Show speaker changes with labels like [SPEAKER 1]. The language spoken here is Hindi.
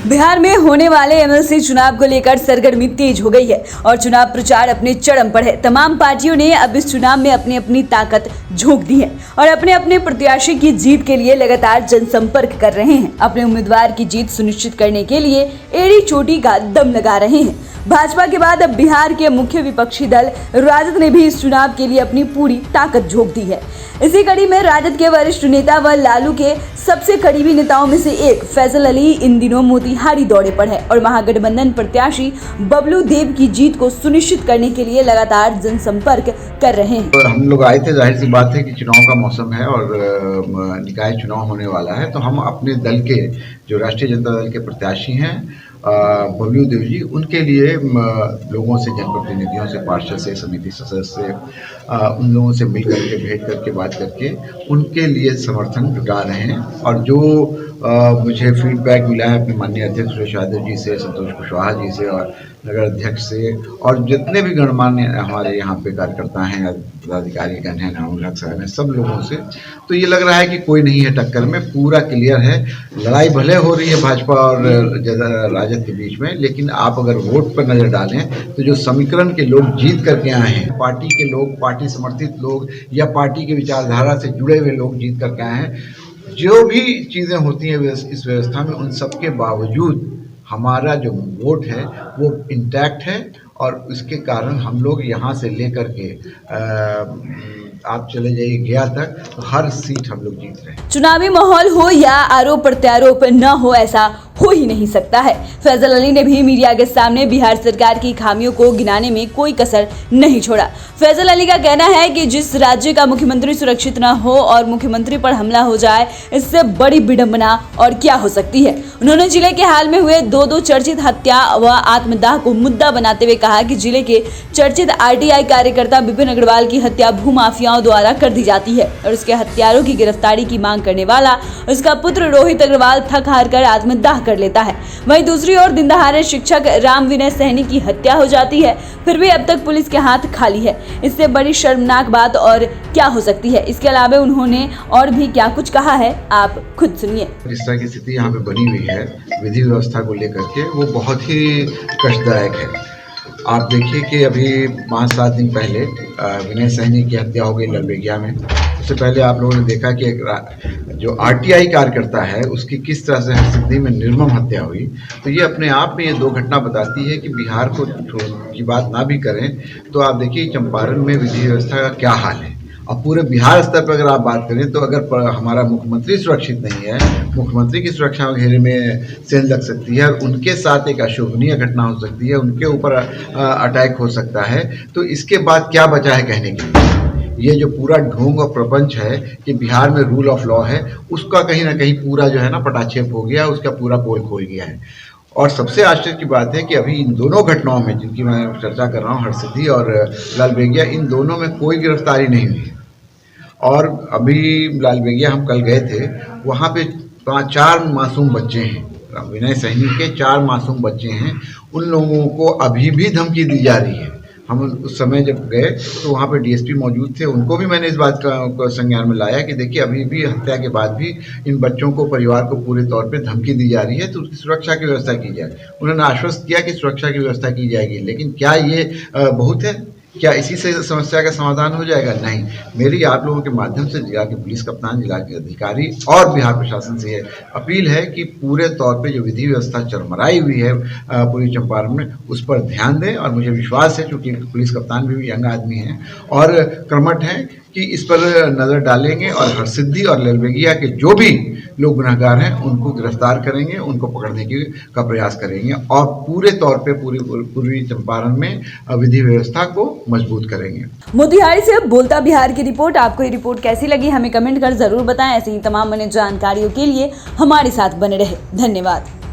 [SPEAKER 1] बिहार में होने वाले एमएलसी चुनाव को लेकर सरगर्मी तेज हो गई है और चुनाव प्रचार अपने चरम पर है। तमाम पार्टियों ने अब इस चुनाव में अपनी अपनी ताकत झोंक दी है और अपने अपने प्रत्याशी की जीत के लिए लगातार जनसंपर्क कर रहे हैं। अपने उम्मीदवार की जीत सुनिश्चित करने के लिए एड़ी चोटी का दम लगा रहे हैं। भाजपा के बाद अब बिहार के मुख्य विपक्षी दल राजद ने भी इस चुनाव के लिए अपनी पूरी ताकत झोंक दी है। इसी कड़ी में राजद के वरिष्ठ नेता व लालू के सबसे करीबी नेताओं में से एक फैसल अली इन दिनों मोतिहारी दौरे पर है और महागठबंधन प्रत्याशी बबलू देव की जीत को सुनिश्चित करने के लिए लगातार जनसंपर्क कर रहे हैं।
[SPEAKER 2] हम लोग आए थे, जाहिर सी बात है कि चुनाव का मौसम है और निकाय चुनाव होने वाला है, तो हम अपने दल के जो राष्ट्रीय जनता दल के प्रत्याशी हैं बबलू देव जी, उनके लिए लोगों से, जनप्रतिनिधियों से, पार्षद से, समिति सदस्य से, उन लोगों से मिल करके, भेंट करके, बात करके उनके लिए समर्थन जुटा रहे हैं। और जो मुझे फीडबैक मिला है अपने माननीय अध्यक्ष सुरेश यादव जी से, संतोष कुशवाहा जी से और नगर अध्यक्ष से और जितने भी गणमान्य हमारे यहाँ पे कार्यकर्ता हैं, पदाधिकारी गण हैं, नामक साहब हैं, सब लोगों से, तो ये लग रहा है कि कोई नहीं है टक्कर में, पूरा क्लियर है। लड़ाई भले हो रही है भाजपा और राजद के बीच में, लेकिन आप अगर वोट पर नजर डालें तो जो समीकरण के लोग जीत करके आए हैं, पार्टी के लोग, पार्टी समर्थित लोग या पार्टी के विचारधारा से जुड़े हुए लोग जीत करके आए हैं। जो भी चीज़ें होती हैं इस व्यवस्था में, उन सब के बावजूद हमारा जो वोट है वो इंटैक्ट है और इसके कारण हम लोग यहाँ से लेकर के आप चले जाइए गया तक, तो हर सीट हम लोग जीत रहे हैं।
[SPEAKER 1] चुनावी माहौल हो या आरोप प्रत्यारोप न हो, ऐसा हो ही नहीं सकता है। फैसल अली ने भी मीडिया के सामने बिहार सरकार की खामियों को गिनाने में कोई कसर नहीं छोड़ा। फैसल अली का कहना है कि जिस राज्य का मुख्यमंत्री सुरक्षित न हो और मुख्यमंत्री पर हमला हो जाए, इससे बड़ी विडंबना और क्या हो सकती है। उन्होंने जिले के हाल में हुए दो चर्चित हत्या व आत्मदाह को मुद्दा बनाते हुए कहा कि जिले के चर्चित आरटीआई कार्यकर्ता विपिन अग्रवाल की हत्या भूमाफियाओं द्वारा कर दी जाती है और उसके हत्यारों की गिरफ्तारी की मांग करने वाला उसका पुत्र रोहित अग्रवाल थक हार कर आत्मदाह कर लेता है। वहीं दूसरी ओर दिन दहाड़े शिक्षक राम विनय सहनी की हत्या हो जाती है, फिर भी अब तक पुलिस के हाथ खाली है। इससे बड़ी शर्मनाक बात और क्या हो सकती है। इसके अलावा उन्होंने और भी क्या कुछ कहा है, आप खुद सुनिए।
[SPEAKER 2] इस तरह की स्थिति यहाँ पे बनी हुई है विधि व्यवस्था को लेकर के, वो बहुत ही कष्टदायक है। आप देखिए कि अभी 5-7 दिन पहले विनय सहनी की हत्या हो गई ललबेगिया में। उससे पहले आप लोगों ने देखा कि जो आरटीआई कार्यकर्ता है उसकी किस तरह से हरसिद्धि में निर्मम हत्या हुई। तो ये अपने आप में ये दो घटना बताती है कि बिहार को की बात ना भी करें तो आप देखिए चंपारण में विधि व्यवस्था का क्या हाल है। और पूरे बिहार स्तर पर अगर आप बात करें तो अगर हमारा मुख्यमंत्री सुरक्षित नहीं है, मुख्यमंत्री की सुरक्षा घेरे में सेल लग सकती है और उनके साथ एक अशोभनीय घटना हो सकती है, उनके ऊपर अटैक हो सकता है, तो इसके बाद क्या बचा है कहने के लिए। ये जो पूरा ढोंग और प्रपंच है कि बिहार में रूल ऑफ लॉ है, उसका कहीं ना कहीं पूरा जो है ना पटाक्षेप हो गया, उसका पूरा पोल खोल गया है। और सबसे आश्चर्य की बात है कि अभी इन दोनों घटनाओं में जिनकी मैं चर्चा कर रहा हूँ, हरसिद्धि और लालबेगिया, इन दोनों में कोई गिरफ्तारी नहीं हुई है। और अभी लालबेगिया हम कल गए थे, वहाँ पे 4 मासूम बच्चे हैं, विनय सहनी के 4 मासूम बच्चे हैं, उन लोगों को अभी भी धमकी दी जा रही है। हम उस समय जब गए तो वहाँ पे डीएसपी मौजूद थे, उनको भी मैंने इस बात का संज्ञान में लाया कि देखिए अभी भी हत्या के बाद भी इन बच्चों को, परिवार को पूरे तौर पे धमकी दी जा रही है, तो उसकी सुरक्षा की व्यवस्था की जाए। उन्होंने आश्वस्त किया कि सुरक्षा की व्यवस्था की जाएगी, लेकिन क्या ये बहुत है? क्या इसी से समस्या का समाधान हो जाएगा? नहीं। मेरी आप लोगों के माध्यम से जिला के पुलिस कप्तान, जिला के अधिकारी और बिहार प्रशासन से अपील है कि पूरे तौर पे जो विधि व्यवस्था चरमराई हुई है पूरी चंपारण में, उस पर ध्यान दें। और मुझे विश्वास है, क्योंकि पुलिस कप्तान भी यंग आदमी हैं और कर्मठ हैं, कि इस पर नज़र डालेंगे और हरसिद्धि और ललबेगिया के जो भी लोग गुनहगार हैं उनको गिरफ्तार करेंगे, उनको पकड़ने का प्रयास करेंगे और पूरे तौर पे पूर्वी चंपारण में विधि व्यवस्था को मजबूत करेंगे।
[SPEAKER 1] मोतिहारी से बोलता बिहार की रिपोर्ट। आपको ये रिपोर्ट कैसी लगी हमें कमेंट कर जरूर बताएं। ऐसी ही तमाम अन्य जानकारियों के लिए हमारे साथ बने रहे। धन्यवाद।